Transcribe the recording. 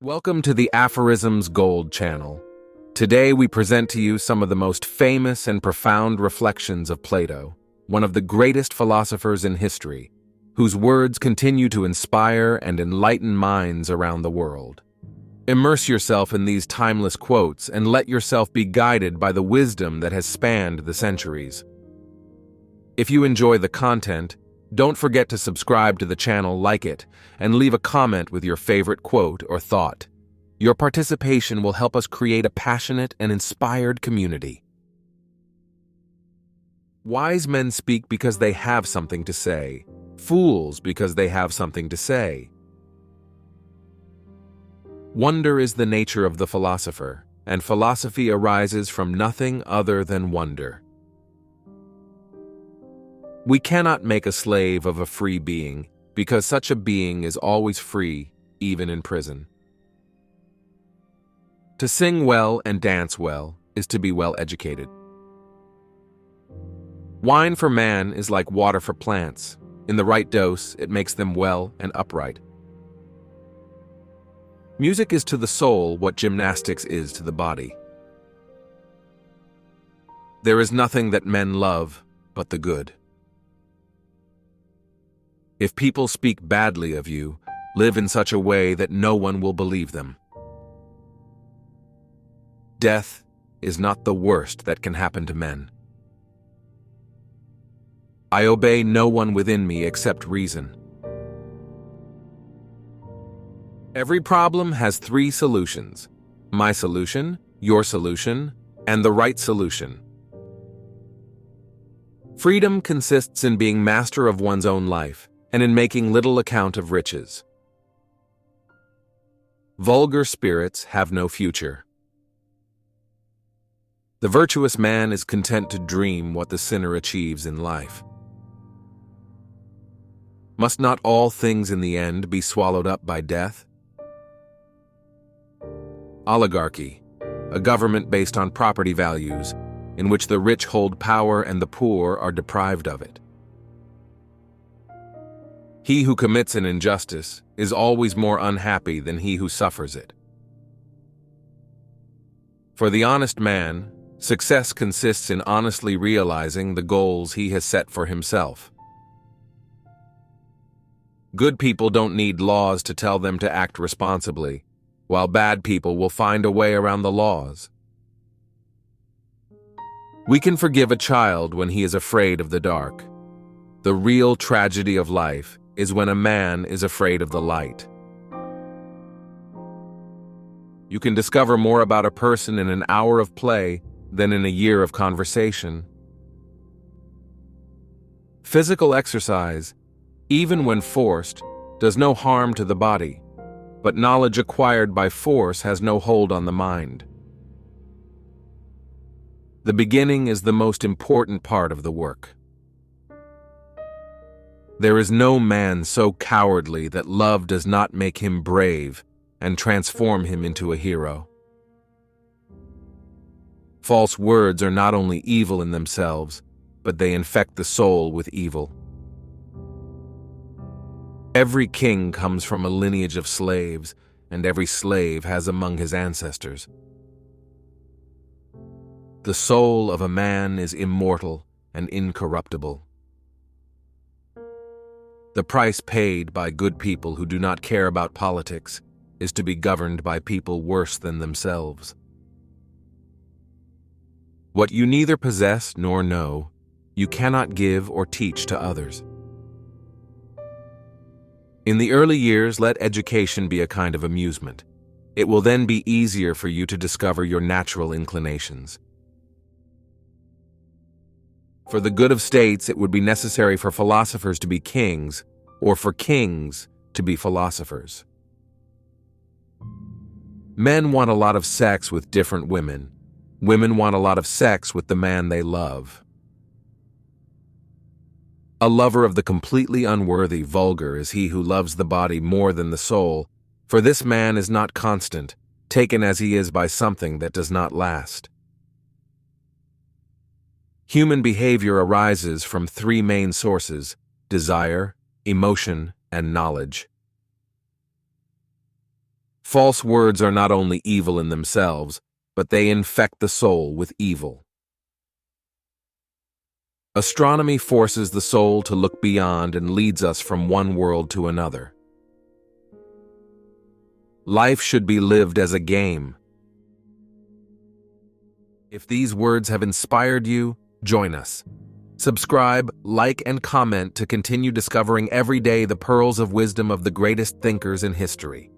Welcome to the Aphorisms Gold channel. Today we present to you some of the most famous and profound reflections of Plato, one of the greatest philosophers in history, whose words continue to inspire and enlighten minds around the world. Immerse yourself in these timeless quotes and let yourself be guided by the wisdom that has spanned the centuries. If you enjoy the content, don't forget to subscribe to the channel, like it, and leave a comment with your favorite quote or thought. Your participation will help us create a passionate and inspired community. Wise men speak because they have something to say. Fools because they have something to say. Wonder is the nature of the philosopher, and philosophy arises from nothing other than wonder. We cannot make a slave of a free being, because such a being is always free, even in prison. To sing well and dance well is to be well educated. Wine for man is like water for plants. In the right dose, it makes them well and upright. Music is to the soul what gymnastics is to the body. There is nothing that men love but the good. If people speak badly of you, live in such a way that no one will believe them. Death is not the worst that can happen to men. I obey no one within me except reason. Every problem has three solutions: my solution, your solution, and the right solution. Freedom consists in being master of one's own life, and in making little account of riches. Vulgar spirits have no future. The virtuous man is content to dream what the sinner achieves in life. Must not all things in the end be swallowed up by death? Oligarchy, a government based on property values, in which the rich hold power and the poor are deprived of it. He who commits an injustice is always more unhappy than he who suffers it. For the honest man, success consists in honestly realizing the goals he has set for himself. Good people don't need laws to tell them to act responsibly, while bad people will find a way around the laws. We can forgive a child when he is afraid of the dark. The real tragedy of life is when a man is afraid of the light. You can discover more about a person in an hour of play than in a year of conversation. Physical exercise, even when forced, does no harm to the body, but knowledge acquired by force has no hold on the mind. The beginning is the most important part of the work. There is no man so cowardly that love does not make him brave and transform him into a hero. False words are not only evil in themselves, but they infect the soul with evil. Every king comes from a lineage of slaves, and every slave has among his ancestors. The soul of a man is immortal and incorruptible. The price paid by good people who do not care about politics is to be governed by people worse than themselves. What you neither possess nor know, you cannot give or teach to others. In the early years, let education be a kind of amusement. It will then be easier for you to discover your natural inclinations. For the good of states, it would be necessary for philosophers to be kings, or for kings to be philosophers. Men want a lot of sex with different women. Women want a lot of sex with the man they love. A lover of the completely unworthy vulgar is he who loves the body more than the soul, for this man is not constant, taken as he is by something that does not last. Human behavior arises from three main sources: desire, emotion, and knowledge. False words are not only evil in themselves, but they infect the soul with evil. Astronomy forces the soul to look beyond and leads us from one world to another. Life should be lived as a game. If these words have inspired you, join us. Subscribe, like, and comment to continue discovering every day the pearls of wisdom of the greatest thinkers in history.